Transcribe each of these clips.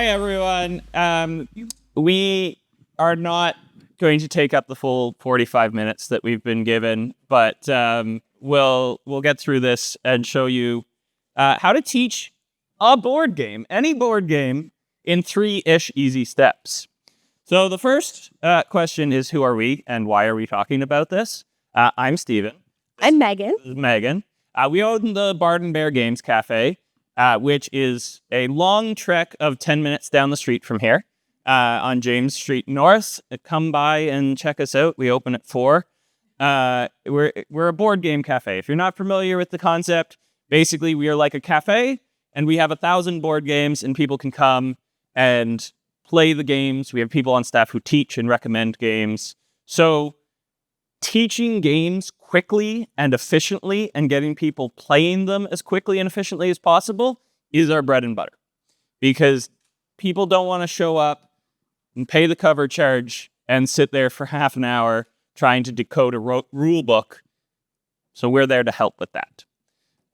Hi, everyone. We are not going to take up the full 45 minutes that we've been given, but we'll get through this and show you how to teach a board game, any board game, in 3-ish easy steps. So the first question is, who are we and why are we talking about this? I'm Steven. I'm Megan. This is Megan. We own the Bard and Bear Games Cafe, which is a long trek of 10 minutes down the street from here on James Street North. Come by and check us out. We open at 4. We're a board game cafe. If you're not familiar with the concept, basically we are like a cafe and we have 1,000 board games and people can come and play the games. We have people on staff who teach and recommend games. So teaching games quickly and efficiently and getting people playing them as quickly and efficiently as possible is our bread and butter. Because people don't want to show up and pay the cover charge and sit there for half an hour trying to decode a rule book. So we're there to help with that.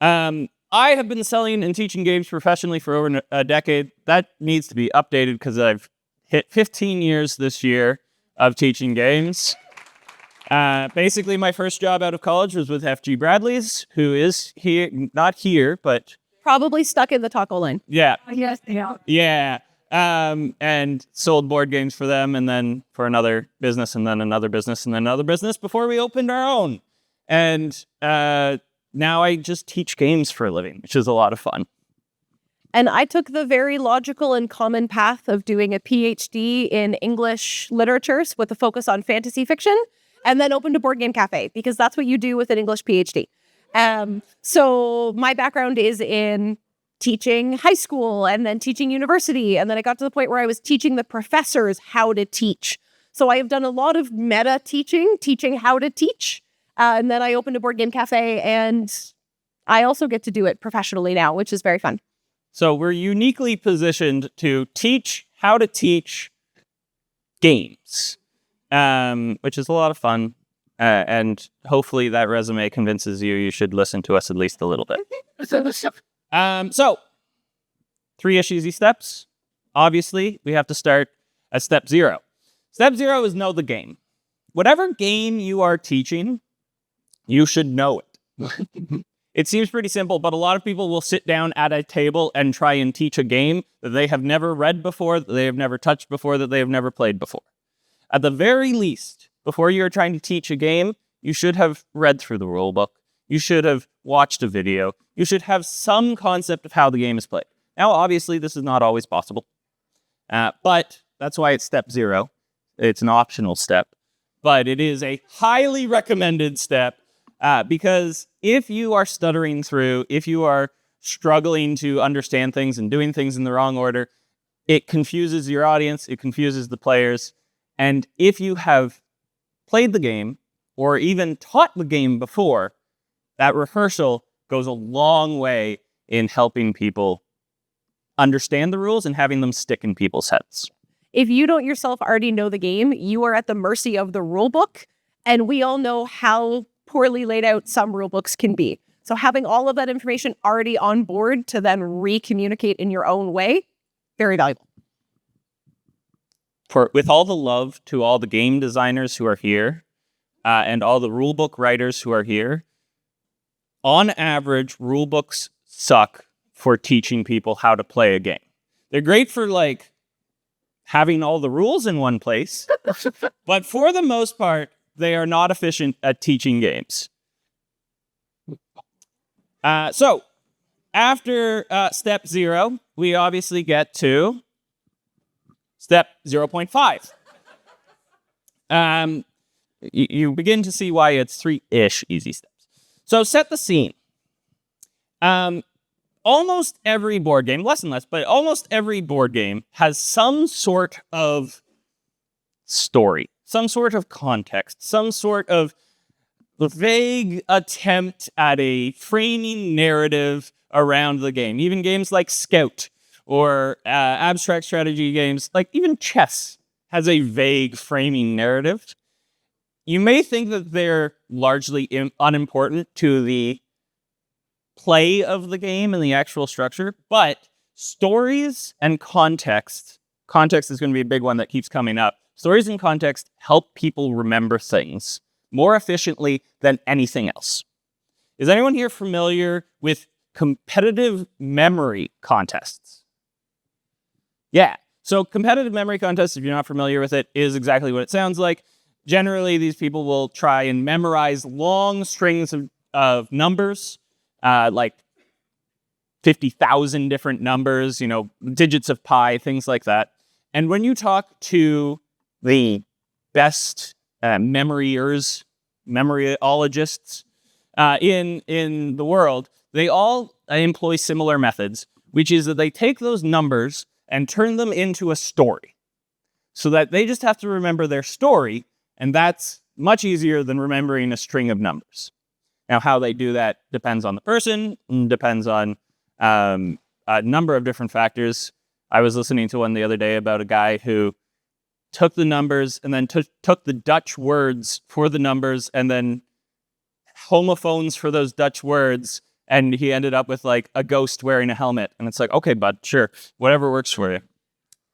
I have been selling and teaching games professionally for over a decade. That needs to be updated because I've hit 15 years this year of teaching games. Basically, my first job out of college was with F.G. Bradley's, who is here, not here, but Probably stuck in the taco line. yeah. Yes, yeah. Yeah. And sold board games for them, and then for another business, and then another business, and then another business before we opened our own. And now I just teach games for a living, which is a lot of fun. And I took the very logical and common path of doing a PhD in English literatures with a focus on fantasy fiction, and then opened a board game cafe because that's what you do with an English PhD. So my background is in teaching high school and then teaching university. And then I got to the point where I was teaching the professors how to teach. So I have done a lot of meta teaching how to teach. And then I opened a board game cafe and I also get to do it professionally now, which is very fun. So we're uniquely positioned to teach how to teach games, which is a lot of fun. And hopefully that resume convinces you should listen to us at least a little bit. So 3-ish easy steps. Obviously, we have to start at step 0. Step 0 is know the game. Whatever game you are teaching, you should know it. It seems pretty simple, but a lot of people will sit down at a table and try and teach a game that they have never read before, that they have never touched before, that they have never played before. At the very least, before you're trying to teach a game, you should have read through the rule book. You should have watched a video. You should have some concept of how the game is played. Now, obviously, this is not always possible, but that's why it's step 0. It's an optional step, but it is a highly recommended step because if you are stuttering through, if you are struggling to understand things and doing things in the wrong order, it confuses your audience, it confuses the players, and if you have played the game or even taught the game before, that rehearsal goes a long way in helping people understand the rules and having them stick in people's heads. If you don't yourself already know the game, you are at the mercy of the rule book. And we all know how poorly laid out some rule books can be. So having all of that information already on board to then re-communicate in your own way, very valuable. With all the love to all the game designers who are here and all the rulebook writers who are here, on average, rulebooks suck for teaching people how to play a game. They're great for like having all the rules in one place, but for the most part, they are not efficient at teaching games. So after step 0, we obviously get to step 0.5. You begin to see why it's 3-ish easy steps. So set the scene. Almost every board game, less and less, but almost every board game has some sort of story, some sort of context, some sort of vague attempt at a framing narrative around the game. Even games like Scout or abstract strategy games, like even chess, has a vague framing narrative. You may think that they're largely unimportant to the play of the game and the actual structure, but stories and context. Context is going to be a big one that keeps coming up. Stories and context help people remember things more efficiently than anything else. Is anyone here familiar with competitive memory contests? Yeah. So competitive memory contests, if you're not familiar with it, is exactly what it sounds like. Generally, these people will try and memorize long strings of numbers, like 50,000 different numbers, digits of pi, things like that. And when you talk to the best memoryologists in the world, they all employ similar methods, which is that they take those numbers and turn them into a story so that they just have to remember their story, and that's much easier than remembering a string of numbers. Now, how they do that depends on the person, depends on a number of different factors. I was listening to one the other day about a guy who took the numbers and then took the Dutch words for the numbers and then homophones for those Dutch words, and he ended up with like a ghost wearing a helmet. And it's like, okay, bud, sure, whatever works for you.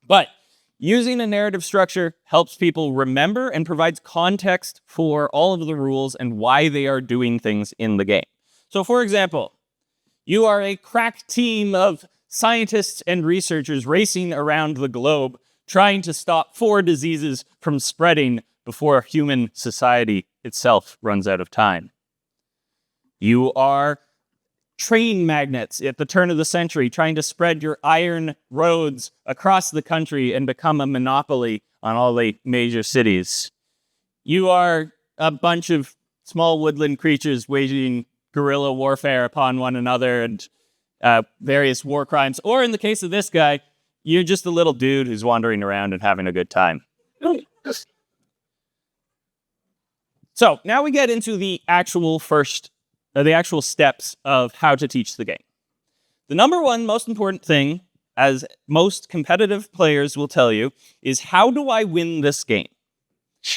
But using a narrative structure helps people remember and provides context for all of the rules and why they are doing things in the game. So for example, you are a crack team of scientists and researchers racing around the globe trying to stop 4 diseases from spreading before human society itself runs out of time. You are train magnets at the turn of the century trying to spread your iron roads across the country and become a monopoly on all the major cities. You are a bunch of small woodland creatures waging guerrilla warfare upon one another and various war crimes. Or in the case of this guy, you're just a little dude who's wandering around and having a good time. So now we get into the actual steps of how to teach the game. The number one most important thing, as most competitive players will tell you, is how do I win this game?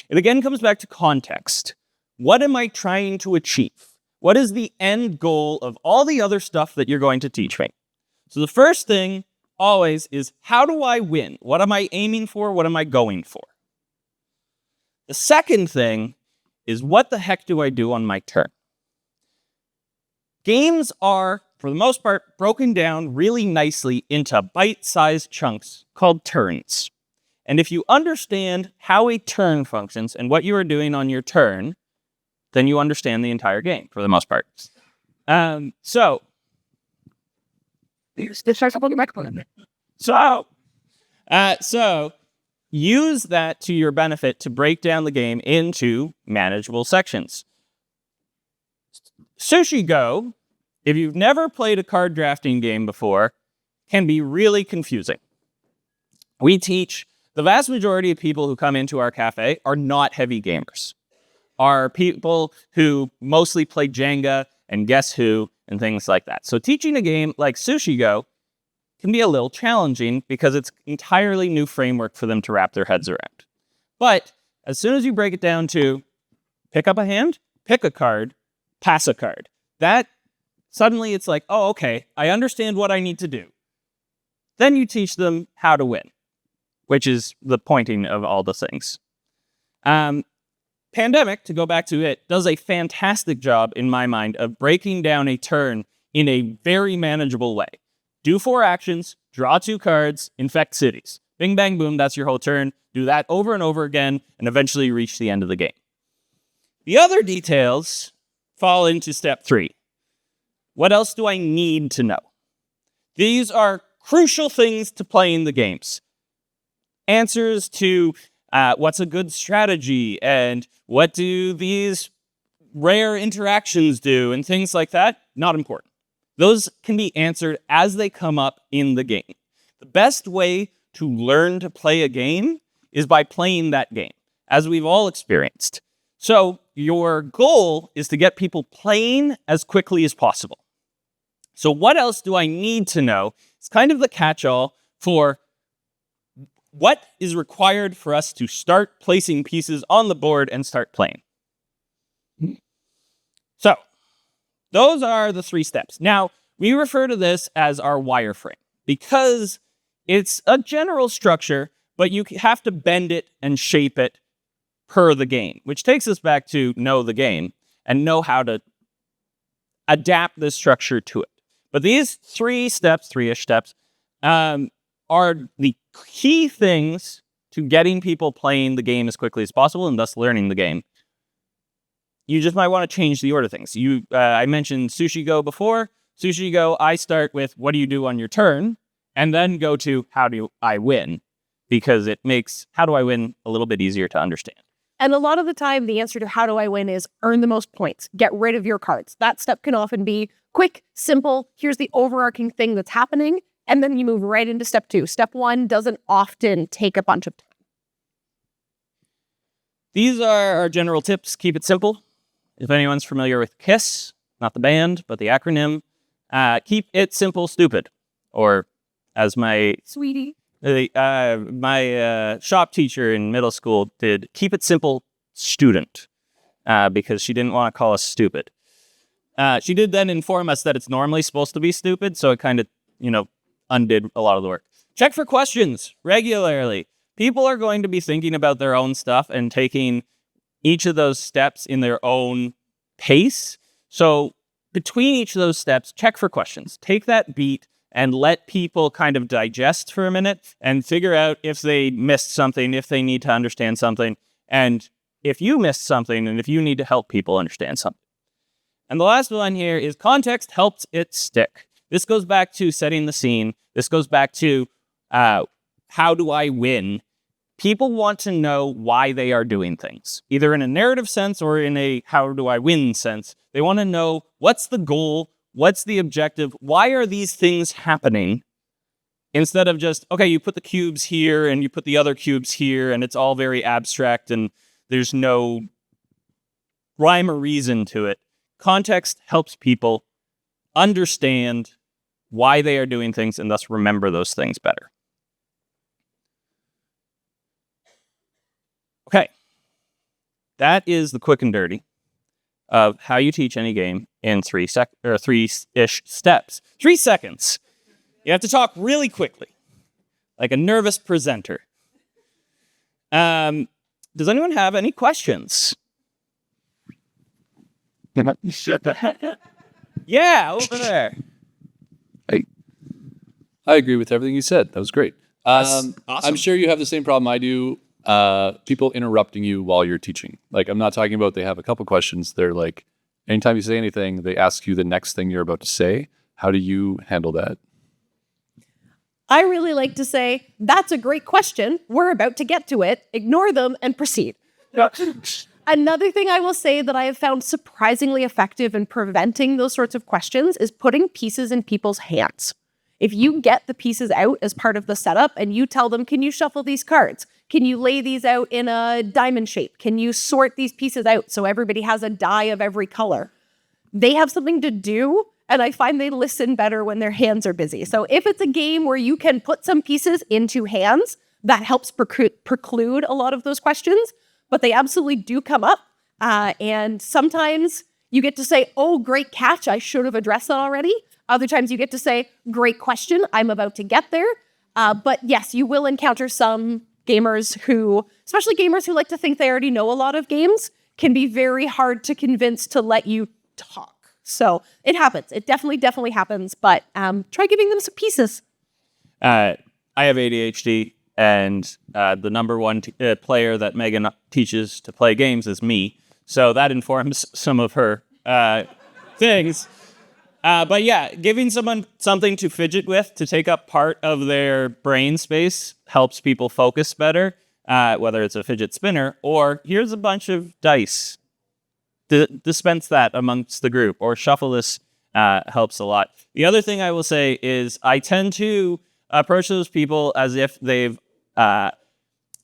It again comes back to context. What am I trying to achieve? What is the end goal of all the other stuff that you're going to teach me? So the first thing always is, how do I win? What am I aiming for? What am I going for? The second thing is, what the heck do I do on my turn? Games are, for the most part, broken down really nicely into bite-sized chunks called turns. And if you understand how a turn functions and what you are doing on your turn, then you understand the entire game, for the most part. So use that to your benefit to break down the game into manageable sections. Sushi Go, if you've never played a card drafting game before, can be really confusing. We teach, the vast majority of people who come into our cafe are not heavy gamers. Are people who mostly play Jenga and Guess Who and things like that. So teaching a game like Sushi Go can be a little challenging because it's entirely new framework for them to wrap their heads around. But as soon as you break it down to pick up a hand, pick a card, pass a card, that suddenly it's like, oh, okay, I understand what I need to do. Then you teach them how to win, which is the pointing of all the things. Pandemic, to go back to it, does a fantastic job, in my mind, of breaking down a turn in a very manageable way. Do 4 actions, draw 2 cards, infect cities. Bing, bang, boom, that's your whole turn. Do that over and over again, and eventually reach the end of the game. The other details fall into step 3. What else do I need to know? These are crucial things to playing the games. Answers to what's a good strategy, and what do these rare interactions do, and things like that, not important. Those can be answered as they come up in the game. The best way to learn to play a game is by playing that game, as we've all experienced. So your goal is to get people playing as quickly as possible. So what else do I need to know? It's kind of the catch-all for what is required for us to start placing pieces on the board and start playing. So those are the 3 steps. Now, we refer to this as our wireframe. because it's a general structure, but you have to bend it and shape it per the game, which takes us back to know the game and know how to adapt the structure to it. But these three-ish steps, are the key things to getting people playing the game as quickly as possible and thus learning the game. You just might want to change the order of things. I mentioned Sushi Go before. Sushi Go, I start with what do you do on your turn, and then go to how do I win, because it makes how do I win a little bit easier to understand. And a lot of the time, the answer to how do I win is earn the most points. Get rid of your cards. That step can often be quick, simple. Here's the overarching thing that's happening. And then you move right into step 2. Step 1 doesn't often take a bunch of time. These are our general tips. Keep it simple. If anyone's familiar with KISS, not the band, but the acronym, keep it simple, stupid. Or as my Sweetie. My shop teacher in middle school did, keep it simple, student, because she didn't want to call us stupid. She did then inform us that it's normally supposed to be stupid, so it kind of, undid a lot of the work. Check for questions regularly. People are going to be thinking about their own stuff and taking each of those steps in their own pace. So between each of those steps, check for questions. Take that beat and let people kind of digest for a minute and figure out if they missed something, if they need to understand something, and if you missed something, and if you need to help people understand something. And the last one here is context helps it stick. This goes back to setting the scene. This goes back to how do I win? People want to know why they are doing things, either in a narrative sense or in a how do I win sense. They want to know what's the goal, what's the objective, why are these things happening? Instead of just, okay, you put the cubes here and you put the other cubes here and it's all very abstract and there's no rhyme or reason to it. Context helps people understand why they are doing things and thus remember those things better. Okay. That is the quick and dirty of how you teach any game in three-ish steps. 3 seconds. You have to talk really quickly, like a nervous presenter. Does anyone have any questions? Yeah, over there. I agree with everything you said. That was great. Awesome. I'm sure you have the same problem I do. People interrupting you while you're teaching. Like, I'm not talking about they have a couple questions. They're like, anytime you say anything, they ask you the next thing you're about to say. How do you handle that? I really like to say, that's a great question. We're about to get to it. Ignore them and proceed. Another thing I will say that I have found surprisingly effective in preventing those sorts of questions is putting pieces in people's hands. If you get the pieces out as part of the setup and you tell them, can you shuffle these cards? Can you lay these out in a diamond shape? Can you sort these pieces out so everybody has a die of every color? They have something to do, and I find they listen better when their hands are busy. So if it's a game where you can put some pieces into hands, that helps preclude a lot of those questions, but they absolutely do come up. And sometimes you get to say, oh, great catch, I should have addressed that already. Other times you get to say, great question, I'm about to get there. But yes, you will encounter some gamers who, especially gamers who like to think they already know a lot of games, can be very hard to convince to let you talk. So it happens. It definitely happens. But try giving them some pieces. I have ADHD, and the number one player that Megan teaches to play games is me. So that informs some of her things. But yeah, giving someone something to fidget with, to take up part of their brain space, helps people focus better, whether it's a fidget spinner or here's a bunch of dice. Dispense that amongst the group, or shuffle this helps a lot. The other thing I will say is I tend to approach those people as if they've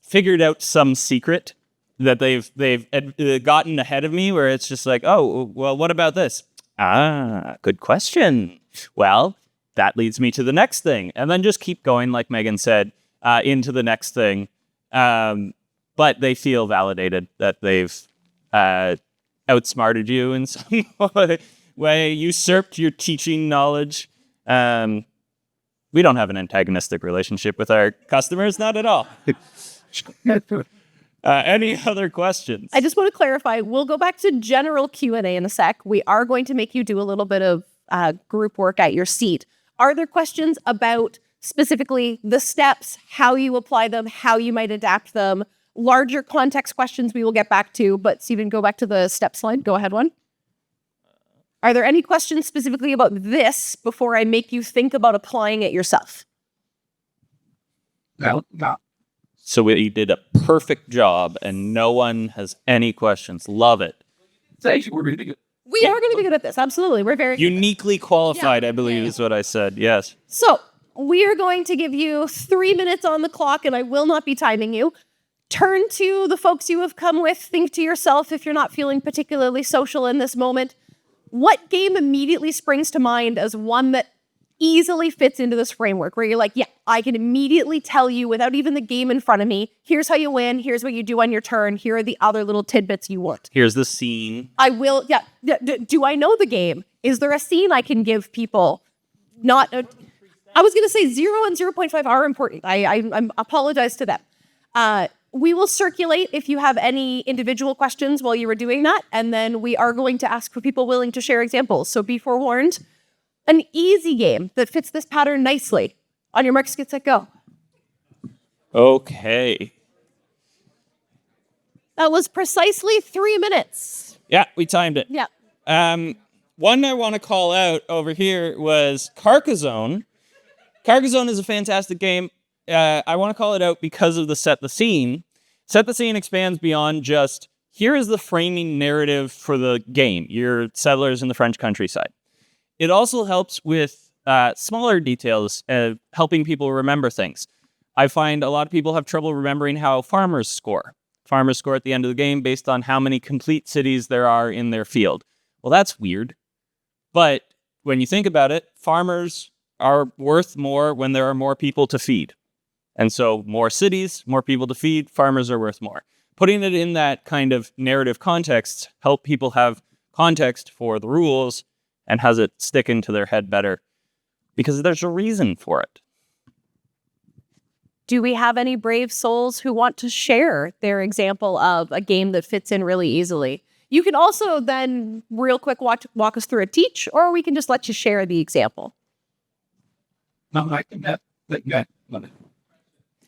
figured out some secret that they've gotten ahead of me, where it's just like, oh, well, what about this? Ah, good question. Well, that leads me to the next thing. And then just keep going, like Megan said, into the next thing. But they feel validated that they've outsmarted you in some way, usurped your teaching knowledge. Yeah, We don't have an antagonistic relationship with our customers, not at all. Any other questions? I just want to clarify, we'll go back to general Q&A in a sec. We are going to make you do a little bit of group work at your seat. Are there questions about specifically the steps, how you apply them, how you might adapt them? Larger context questions we will get back to, but Stephen, go back to the step slide. Go ahead, one. Are there any questions specifically about this before I make you think about applying it yourself? No. So we did a perfect job and no one has any questions. Love it. Thank you. We're really good. We are going to be good at this. Absolutely. We're very Uniquely qualified, I believe is what I said. Yes. So we are going to give you 3 minutes on the clock, and I will not be timing you. Turn to the folks you have come with. Think to yourself, if you're not feeling particularly social in this moment, what game immediately springs to mind as one that easily fits into this framework where you're like, yeah, I can immediately tell you without even the game in front of me, here's how you win, here's what you do on your turn, here are the other little tidbits you want. Here's the scene. I will, do I know the game? Is there a scene I can give people? I was going to say 0 and 0.5 are important. I apologize to them. We will circulate if you have any individual questions while you were doing that, and then we are going to ask for people willing to share examples. So be forewarned. An easy game that fits this pattern nicely. On your marks, get set, go. Okay. That was precisely 3 minutes. Yeah, we timed it. Yeah. One I want to call out over here was Carcassonne. Carcassonne is a fantastic game. I want to call it out because of the Set the Scene. Set the Scene expands beyond just, here is the framing narrative for the game. You're settlers in the French countryside. It also helps with smaller details, helping people remember things. I find a lot of people have trouble remembering how farmers score. Farmers score at the end of the game based on how many complete cities there are in their field. Well, that's weird. But when you think about it, farmers are worth more when there are more people to feed. And so more cities, more people to feed, farmers are worth more. Putting it in that kind of narrative context help people have context for the rules and has it stick into their head better because there's a reason for it. Do we have any brave souls who want to share their example of a game that fits in really easily? You can also then real quick walk us through a teach, or we can just let you share the example. No, I can have that.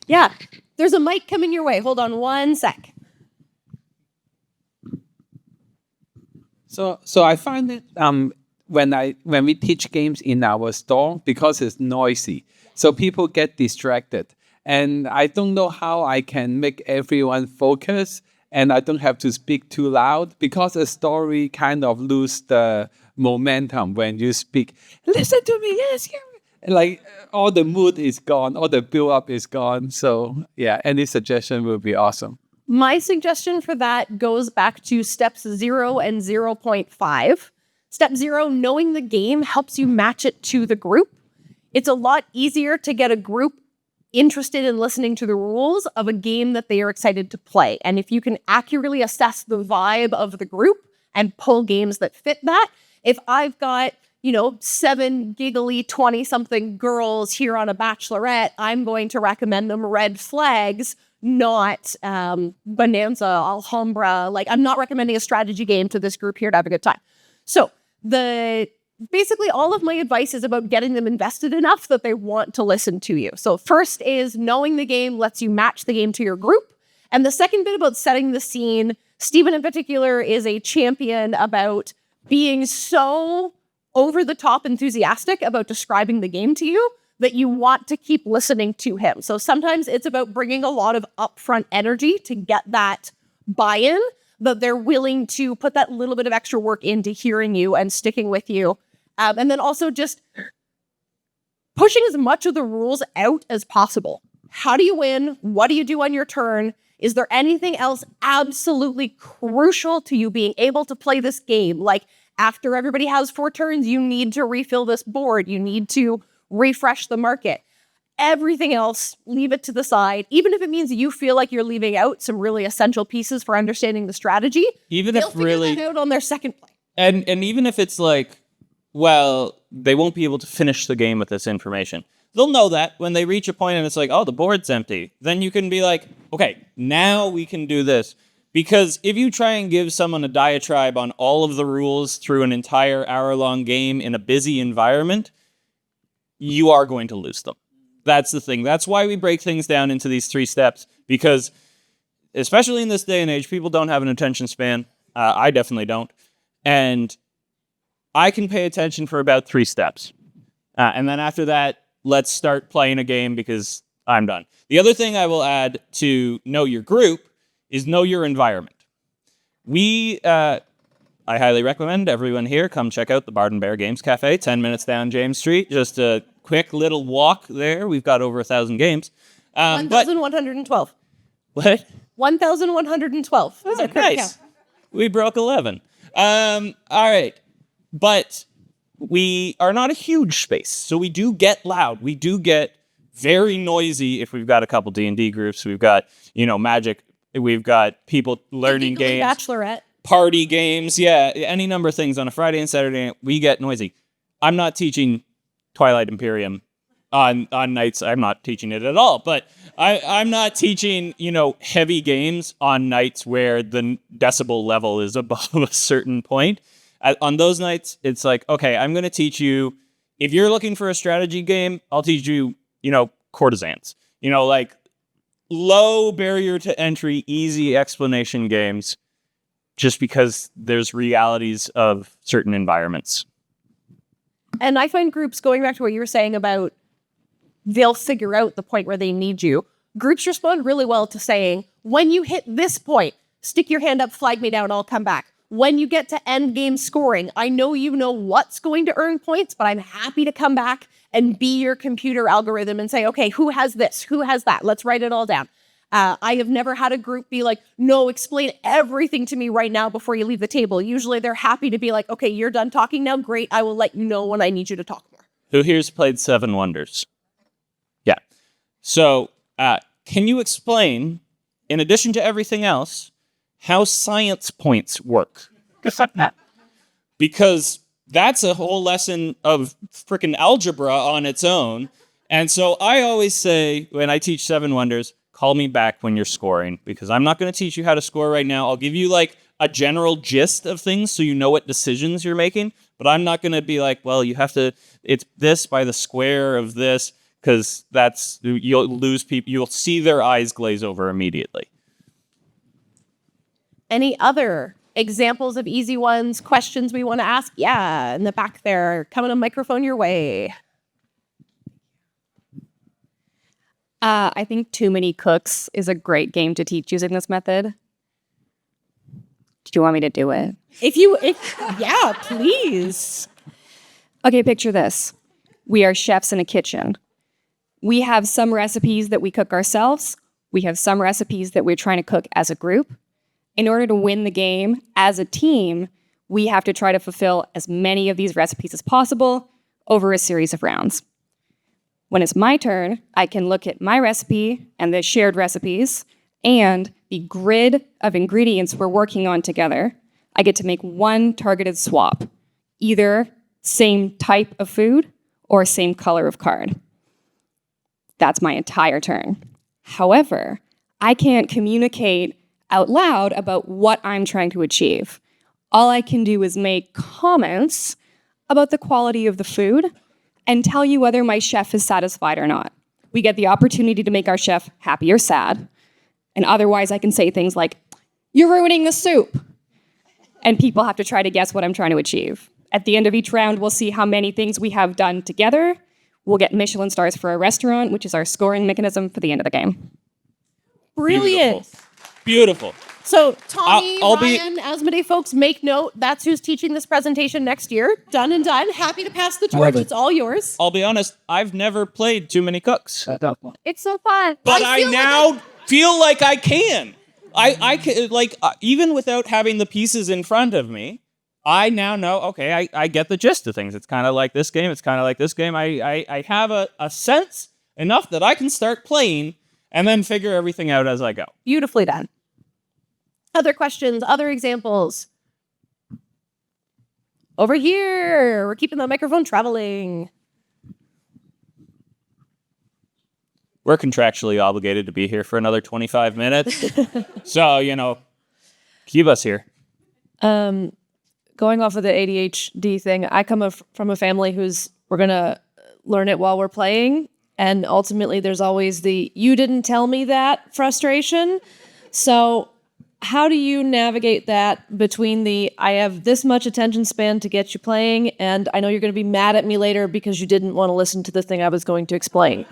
Yeah, there's a mic coming your way. Hold on one sec. So I find that when we teach games in our store, because it's noisy, so people get distracted. And I don't know how I can make everyone focus, and I don't have to speak too loud, because a story kind of lose the momentum when you speak. Listen to me, yes, like all the mood is gone, all the build up is gone. So yeah, any suggestion would be awesome. My suggestion for that goes back to steps 0 and 0.5. Step 0, knowing the game helps you match it to the group. It's a lot easier to get a group interested in listening to the rules of a game that they are excited to play. And if you can accurately assess the vibe of the group and pull games that fit that, if I've got 7 giggly 20-something girls here on a bachelorette, I'm going to recommend them Red Flags, not Bonanza, Alhambra. Like, I'm not recommending a strategy game to this group here to have a good time. So basically all of my advice is about getting them invested enough that they want to listen to you. So first is knowing the game lets you match the game to your group. And the second bit about setting the scene, Stephen in particular is a champion about being so over the top enthusiastic about describing the game to you that you want to keep listening to him. So sometimes it's about bringing a lot of upfront energy to get that buy-in, that they're willing to put that little bit of extra work into hearing you and sticking with you. And then also just pushing as much of the rules out as possible. How do you win? What do you do on your turn? Is there anything else absolutely crucial to you being able to play this game? Like, after everybody has 4 turns, you need to refill this board. You need to refresh the market. Everything else, leave it to the side. Even if it means you feel like you're leaving out some really essential pieces for understanding the strategy, Even they'll if figure really, that out on their second play. and even if it's like, well, they won't be able to finish the game with this information. they'll know that when they reach a point and it's like, oh, the board's empty. Then you can be like, okay, now we can do this. Because if you try and give someone a diatribe on all of the rules through an entire hour-long game in a busy environment, you are going to lose them. That's the thing. That's why we break things down into these 3 steps, because especially in this day and age, people don't have an attention span. I definitely don't. And I can pay attention for about 3 steps. And then after that, let's start playing a game because I'm done. The other thing I will add to know your group is know your environment. I highly recommend everyone here come check out the Bard and Bear Games Cafe, 10 minutes down James Street. Just a quick little walk there. We've got over 1,000 games. 1,112. What? 1,112. Those are correct. Nice. We broke 11. All right. But we are not a huge space, so we do get loud. We do get very noisy if we've got a couple D&D groups. We've got, Magic. We've got people learning games. Bachelorette. Party games. Yeah, any number of things on a Friday and Saturday. We get noisy. I'm not teaching Twilight Imperium on nights. I'm not teaching it at all. But I'm not teaching, heavy games on nights where the decibel level is above a certain point. On those nights, it's like, okay, I'm going to teach you. If you're looking for a strategy game, I'll teach you, courtesans. Like low barrier to entry, easy explanation games, just because there's realities of certain environments. And I find groups, going back to what you were saying about they'll figure out the point where they need you. Groups respond really well to saying, when you hit this point, stick your hand up, flag me down, I'll come back. When you get to end game scoring, I know you know what's going to earn points, but I'm happy to come back and be your computer algorithm and say, okay, who has this? Who has that? Let's write it all down. I have never had a group be like, no, explain everything to me right now before you leave the table. Usually they're happy to be like, okay, you're done talking now. Great. I will let you know when I need you to talk more. Who here's played Seven Wonders? Yeah. So can you explain, in addition to everything else, how science points work? Because that's a whole lesson of freaking algebra on its own. And so I always say, when I teach Seven Wonders, call me back when you're scoring, because I'm not going to teach you how to score right now. I'll give you like a general gist of things so you know what decisions you're making, but I'm not going to be like, well, you have to, it's this by the square of this, because you'll lose people. You'll see their eyes glaze over immediately. Any other examples of easy ones, questions we want to ask? Yeah, in the back there, coming a microphone your way. I think Too Many Cooks is a great game to teach using this method. Do you want me to do it? Yeah, please. Okay, picture this. We are chefs in a kitchen. We have some recipes that we cook ourselves. We have some recipes that we're trying to cook as a group. In order to win the game as a team, we have to try to fulfill as many of these recipes as possible over a series of rounds. When it's my turn, I can look at my recipe and the shared recipes and the grid of ingredients we're working on together. I get to make one targeted swap, either same type of food or same color of card. That's my entire turn. However, I can't communicate out loud about what I'm trying to achieve. All I can do is make comments about the quality of the food and tell you whether my chef is satisfied or not. We get the opportunity to make our chef happy or sad. And otherwise, I can say things like, "You're ruining the soup." And people have to try to guess what I'm trying to achieve. At the end of each round, we'll see how many things we have done together. We'll get Michelin stars for our restaurant, which is our scoring mechanism for the end of the game. Brilliant. Beautiful. So Tommy, I'll Ryan, Asmodee folks, make note. That's who's teaching this presentation next year. Done and done. Happy to pass the torch. It's all yours. I'll be honest, I've never played Too Many Cooks. It's so fun. But I now feel like I can. I can, even without having the pieces in front of me, I now know, okay, I get the gist of things. It's kind of like this game. It's kind of like this game. I have a sense enough that I can start playing and then figure everything out as I go. Beautifully done. Other questions, other examples? Over here. We're keeping the microphone traveling. we're contractually obligated to be here for another 25 minutes. So, keep us here. Going off of the ADHD thing, I come from a family we're going to learn it while we're playing. And ultimately, there's always the "you didn't tell me that" frustration. So how do you navigate that between the "I have this much attention span to get you playing, and I know you're going to be mad at me later because you didn't want to listen to the thing I was going to explain"?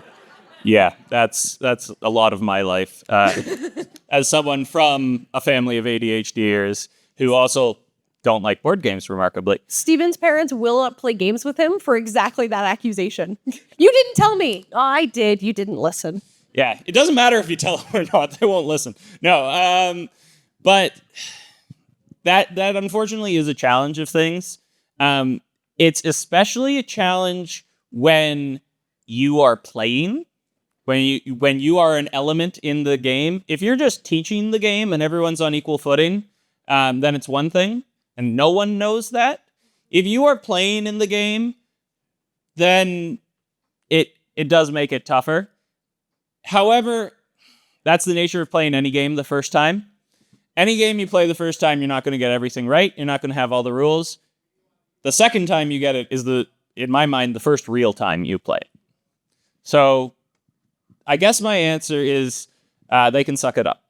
Yeah, that's a lot of my life. As someone from a family of ADHDers who also don't like board games, remarkably. Steven's parents will not play games with him for exactly that accusation. You didn't tell me. Oh, I did. You didn't listen. Yeah, it doesn't matter if you tell them or not; they won't listen. No, but that unfortunately is a challenge of things. It's especially a challenge when you are playing, when you are an element in the game. If you're just teaching the game and everyone's on equal footing, then it's one thing, and no one knows that. If you are playing in the game, then it does make it tougher. However, that's the nature of playing any game the first time. Any game you play the first time, you're not going to get everything right. You're not going to have all the rules. The second time you get it is, in my mind, the first real time you play it. So I guess my answer is they can suck it up.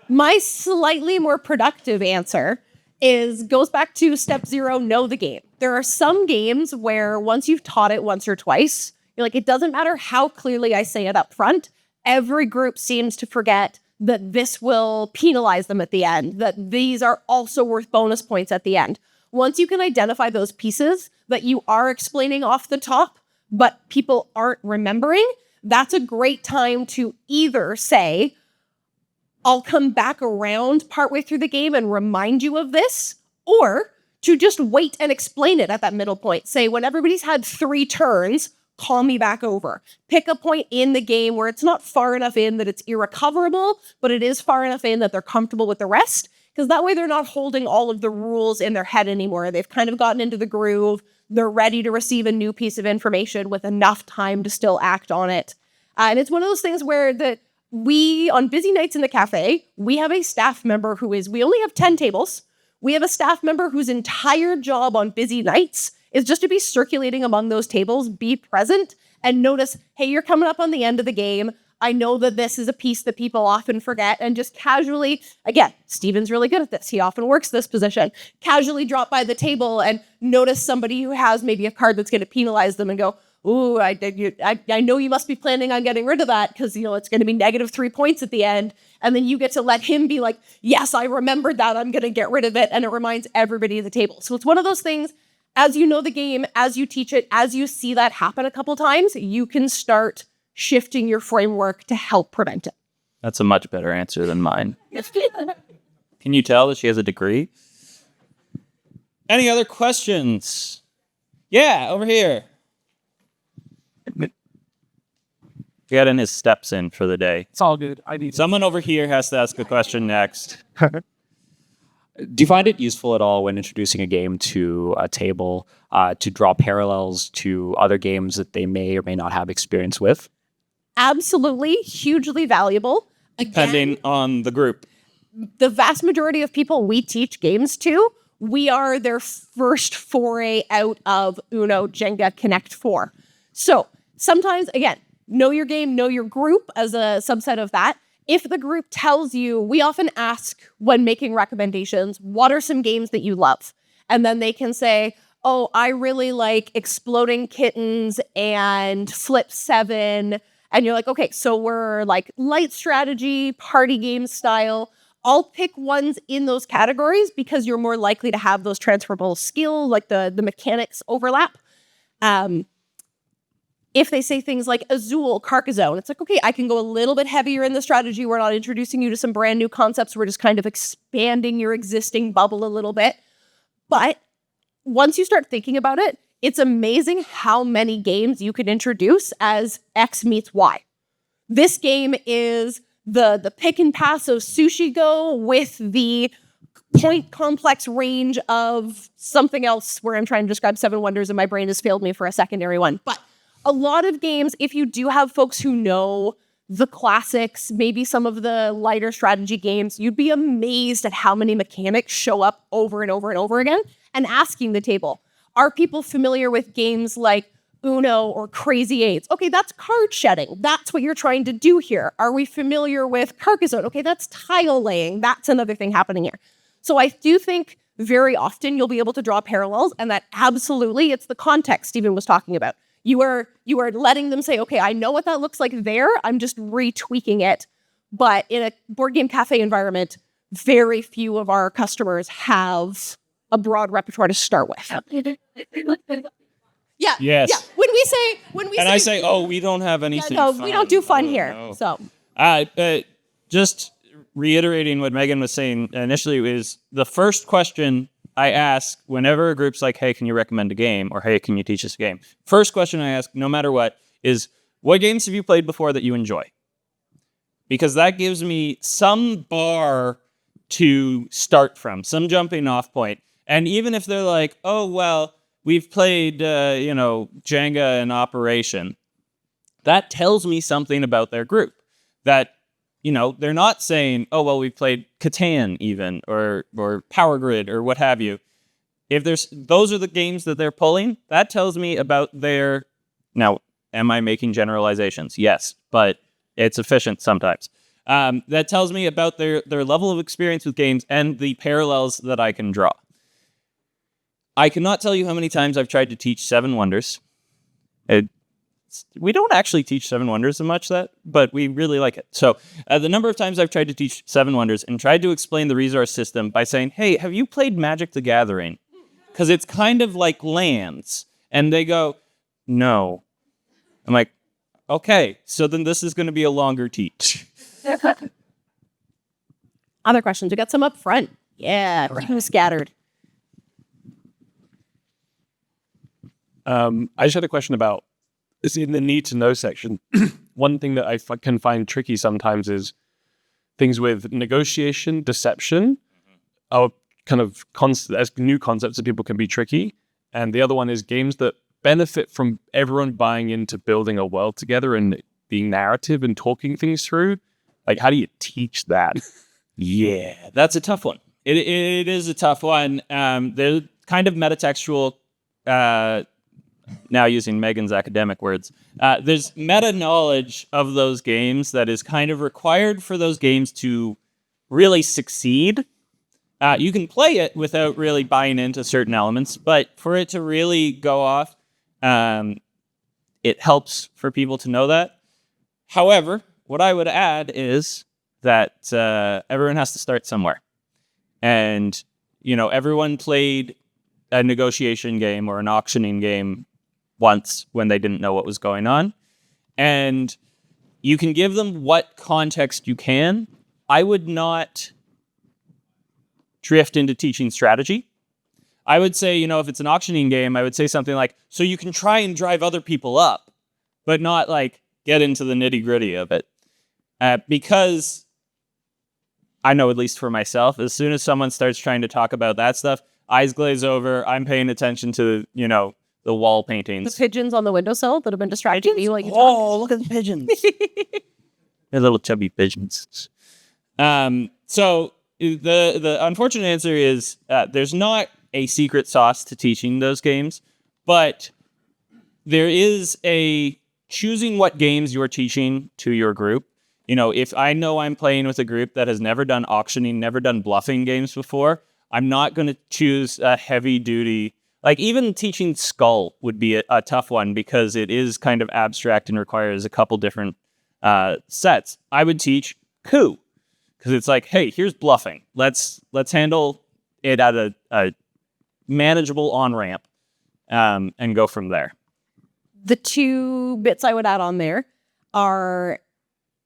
My slightly more productive answer goes back to step 0, know the game. There are some games where once you've taught it once or twice, you're like, it doesn't matter how clearly I say it up front. Every group seems to forget that this will penalize them at the end, that these are also worth bonus points at the end. Once you can identify those pieces that you are explaining off the top, but people aren't remembering, that's a great time to either say, I'll come back around partway through the game and remind you of this, or to just wait and explain it at that middle point. Say, when everybody's had 3 turns, call me back over. Pick a point in the game where it's not far enough in that it's irrecoverable, but it is far enough in that they're comfortable with the rest, because that way they're not holding all of the rules in their head anymore. They've kind of gotten into the groove. They're ready to receive a new piece of information with enough time to still act on it. And it's one of those things where on busy nights in the cafe, we have a staff member we only have 10 tables. We have a staff member whose entire job on busy nights is just to be circulating among those tables, be present, and notice, hey, you're coming up on the end of the game. I know that this is a piece that people often forget, and just casually, again, Steven's really good at this. He often works this position. Casually drop by the table and notice somebody who has maybe a card that's going to penalize them and go, ooh, I know you must be planning on getting rid of that because, it's going to be -3 points at the end. And then you get to let him be like, yes, I remembered that. I'm going to get rid of it. And it reminds everybody at the table. So it's one of those things, as you know the game, as you teach it, as you see that happen a couple times, you can start shifting your framework to help prevent it. That's a much better answer than mine. Can you tell that she has a degree? Any other questions? Yeah, over here. Getting his steps in for the day. It's all good. I need Someone over here has to ask a question next. Do you find it useful at all when introducing a game to a table to draw parallels to other games that they may or may not have experience with? Absolutely, hugely valuable. Depending on the group. The vast majority of people we teach games to, we are their first foray out of Uno, Jenga, Connect 4. So sometimes, again, know your game, know your group as a subset of that. If the group tells you, we often ask when making recommendations, what are some games that you love? And then they can say, oh, I really like Exploding Kittens and Flip 7. And you're like, okay, so we're like light strategy, party game style. I'll pick ones in those categories because you're more likely to have those transferable skills, like the mechanics overlap. If they say things like Azul, Carcassonne, it's like, okay, I can go a little bit heavier in the strategy. We're not introducing you to some brand new concepts. We're just kind of expanding your existing bubble a little bit. But once you start thinking about it, it's amazing how many games you can introduce as X meets Y. This game is the pick and pass of Sushi Go with the point complex range of something else where I'm trying to describe Seven Wonders and my brain has failed me for a secondary one. But A lot of games, if you do have folks who know the classics, maybe some of the lighter strategy games, you'd be amazed at how many mechanics show up over and over and over again. And asking the table, are people familiar with games like Uno or Crazy Eights? Okay, that's card shedding. That's what you're trying to do here. Are we familiar with Carcassonne? Okay, that's tile laying. That's another thing happening here. So I do think very often you'll be able to draw parallels, and that absolutely, it's the context Stephen was talking about. You are letting them say, okay, I know what that looks like there. I'm just retweaking it. But in a board game cafe environment, very few of our customers have a broad repertoire to start with. Yeah. Yes. Yeah. When we And say, I say, oh, we don't have anything. no, fun. we don't do fun Oh, here. no. So Just reiterating what Megan was saying initially is the first question I ask whenever a group's like, hey, can you recommend a game? Or hey, can you teach us a game? First question I ask, no matter what games have you played before that you enjoy? Because that gives me some bar to start from, some jumping off point. And even if they're like, oh, well, we've played, Jenga and Operation, that tells me something about their group. That, they're not saying, oh, well, we've played Catan even, or Power Grid, or what have you. If those are the games that they're pulling, that tells me about their... Now, am I making generalizations? Yes, but it's efficient sometimes. That tells me about their level of experience with games and the parallels that I can draw. I cannot tell you how many times I've tried to teach Seven Wonders. We don't actually teach Seven Wonders so much but we really like it. So the number of times I've tried to teach Seven Wonders and tried to explain the resource system by saying, hey, have you played Magic the Gathering? Because it's kind of like lands. And they go, no. I'm like, okay, so then this is going to be a longer teach. other questions. We got some up front. Yeah, keep them scattered. I just had a question about this in the need to know section. One thing that I can find tricky sometimes is things with negotiation, deception, are kind of as new concepts that people can be tricky. And the other one is games that benefit from everyone buying into building a world together and being narrative and talking things through. Like, how do you teach that? Yeah, that's a tough one. It is a tough one. They're kind of metatextual. Now using Megan's academic words, there's meta knowledge of those games that is kind of required for those games to really succeed. You can play it without really buying into certain elements, but for it to really go off, it helps for people to know that. However, what I would add is that everyone has to start somewhere. And, everyone played a negotiation game or an auctioning game once when they didn't know what was going on. And you can give them what context you can. I would not drift into teaching strategy. I would say, if it's an auctioning game, I would say something like, so you can try and drive other people up, but not like get into the nitty gritty of it. Because I know, at least for myself, as soon as someone starts trying to talk about that stuff, eyes glaze over. I'm paying attention to, the wall paintings. The pigeons on the windowsill that have been distracting me while you talk. Oh, look at the pigeons. They're little chubby pigeons. So the unfortunate answer is there's not a secret sauce to teaching those games, but there is a choosing what games you're teaching to your group. If I know I'm playing with a group that has never done auctioning, never done bluffing games before, I'm not going to choose a heavy duty. Like, even teaching Skull would be a tough one because it is kind of abstract and requires a couple different sets. I would teach Coup because it's like, hey, here's bluffing. Let's handle it at a manageable on-ramp and go from there. The two bits I would add on there are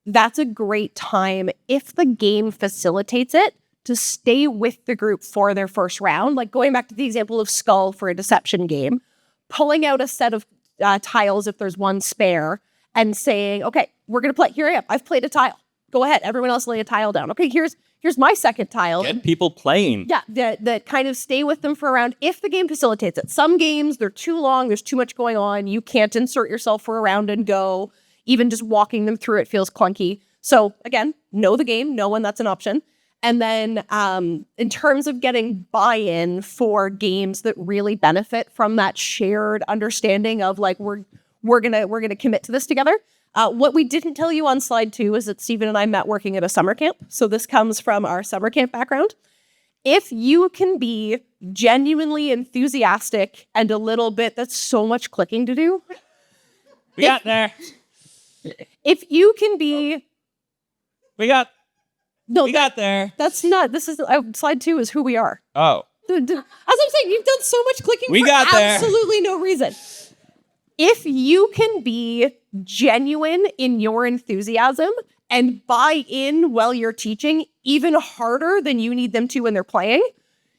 that's a great time if the game facilitates it to stay with the group for their first round. Like going back to the example of Skull for a deception game, pulling out a set of tiles if there's one spare and saying, okay, we're going to play. Here I am. I've played a tile. Go ahead. Everyone else lay a tile down. Okay, here's here's my second tile. Get people playing. Yeah, that kind of stay with them for a round if the game facilitates it. Some games, they're too long, there's too much going on. You can't insert yourself for a round and go. Even just walking them through it feels clunky. So again, know the game, know when that's an option. And then in terms of getting buy-in for games that really benefit from that shared understanding of like we're gonna commit to this together. What we didn't tell you on slide 2 is that Stephen and I met working at a summer camp. So this comes from our summer camp background. If you can be genuinely enthusiastic and a little bit, that's so much clicking to do. We got there. If you can be, We got no, there. that's not, this is, slide 2 is who we are. Oh. As I'm saying, you've done so much clicking We for got there. absolutely no reason. If you can be genuine in your enthusiasm and buy in while you're teaching even harder than you need them to when they're playing,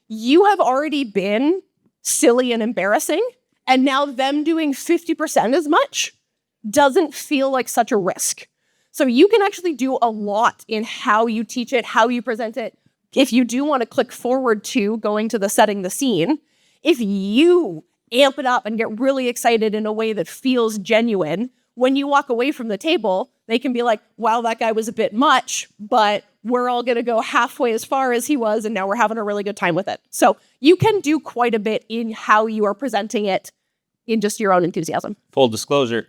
you have already been silly and embarrassing. And now them doing 50% as much doesn't feel like such a risk. So you can actually do a lot in how you teach it, how you present it. If you do want to click forward to going to the setting the scene, if you amp it up and get really excited in a way that feels genuine, when you walk away from the table, they can be like, wow, that guy was a bit much, but we're all going to go halfway as far as he was, and now we're having a really good time with it. So you can do quite a bit in how you are presenting it in just your own enthusiasm. Full disclosure,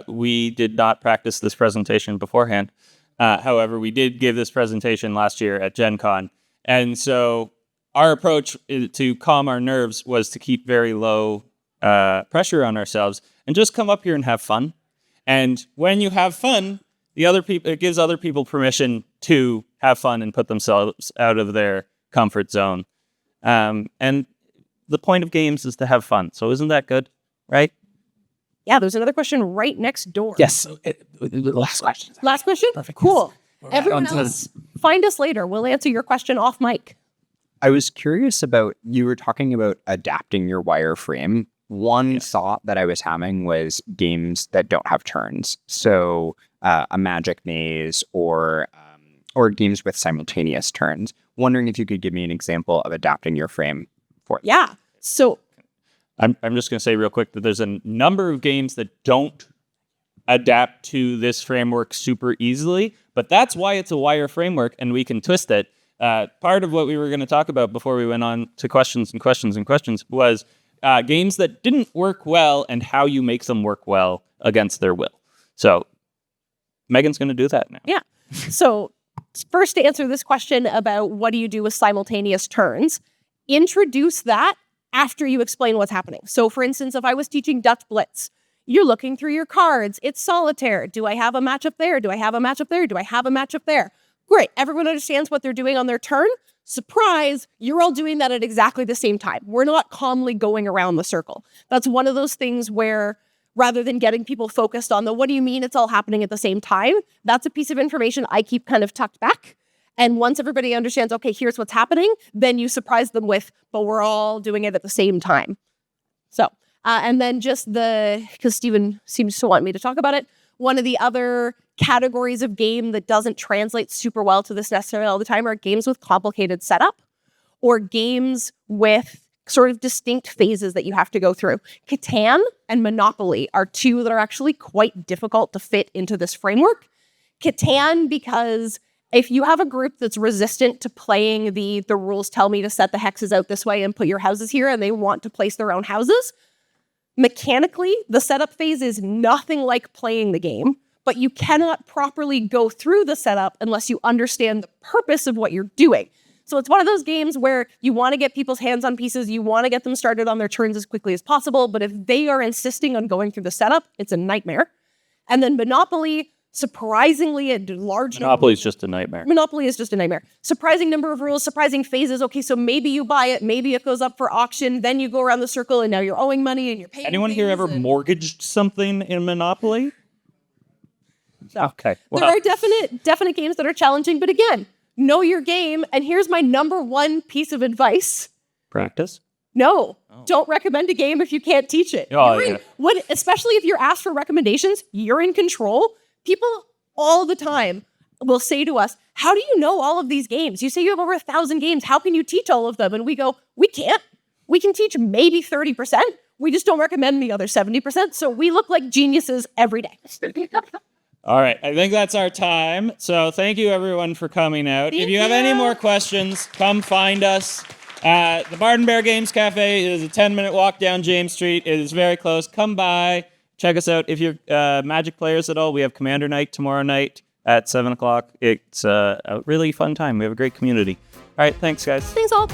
we did not practice this presentation beforehand. However, we did give this presentation last year at Gen Con. And so our approach to calm our nerves was to keep very low pressure on ourselves and just come up here and have fun. And when you have fun, it gives other people permission to have fun and put themselves out of their comfort zone. And the point of games is to have fun. So isn't that good? Right? Yeah, there's another question right next door. Yes. Last question. Last question? Perfect. Cool. We're Everyone on to- else, find us later. We'll answer your question off mic. I was curious about, you were talking about adapting your wireframe. One thought that I was having was games that don't have turns. So a Magic Maze or games with simultaneous turns. Wondering if you could give me an example of adapting your frame for that. Yeah. So I'm just going to say real quick that there's a number of games that don't adapt to this framework super easily, but that's why it's a wire framework and we can twist it. Part of what we were going to talk about before we went on to questions was games that didn't work well and how you make them work well against their will. So Megan's going to do that now. yeah. So first, to answer this question about what do you do with simultaneous turns, introduce that after you explain what's happening. So for instance, if I was teaching Dutch Blitz, you're looking through your cards. It's solitaire. Do I have a matchup there? Do I have a matchup there? Do I have a matchup there? Great. Everyone understands what they're doing on their turn. Surprise, you're all doing that at exactly the same time. We're not calmly going around the circle. That's one of those things where rather than getting people focused on the what do you mean it's all happening at the same time, that's a piece of information I keep kind of tucked back. And once everybody understands, okay, here's what's happening, then you surprise them with, but we're all doing it at the same time. So, and then just because Stephen seems to want me to talk about it, one of the other categories of game that doesn't translate super well to this necessarily all the time are games with complicated setup or games with sort of distinct phases that you have to go through. Catan and Monopoly are two that are actually quite difficult to fit into this framework. Catan, because if you have a group that's resistant to playing the rules tell me to set the hexes out this way and put your houses here, and they want to place their own houses, mechanically, the setup phase is nothing like playing the game, but you cannot properly go through the setup unless you understand the purpose of what you're doing. So it's one of those games where you want to get people's hands on pieces, you want to get them started on their turns as quickly as possible, but if they are insisting on going through the setup, it's a nightmare. And then Monopoly, surprisingly, a large Monopoly is just a nightmare. Monopoly is just a nightmare. Surprising number of rules, surprising phases. Okay, so maybe you buy it, maybe it goes up for auction, then you go around the circle and now you're owing money and you're paying. Anyone here ever mortgaged something in Monopoly? Okay. There are definite games that are challenging, but again, know your game. And here's my number one piece of advice. Practice. No, don't recommend a game if you can't teach it. Oh, Especially if you're asked for recommendations, you're in control. People all the time will say to us, how do you know all of these games? You say you have over 1,000 games. How can you teach all of them? And we go, we can't. We can teach maybe 30%. We just don't recommend the other 70%. So we look like geniuses every day. All right, I think that's our time. So thank you everyone for coming out. If you have any more questions, come find us. The Barden Bear Games Cafe is a 10-minute walk down James Street. It is very close. Come by, check us out. If you're Magic players at all, we have Commander Night tomorrow night at 7 o'clock. It's a really fun time. We have a great community. All right, thanks guys. Thanks all.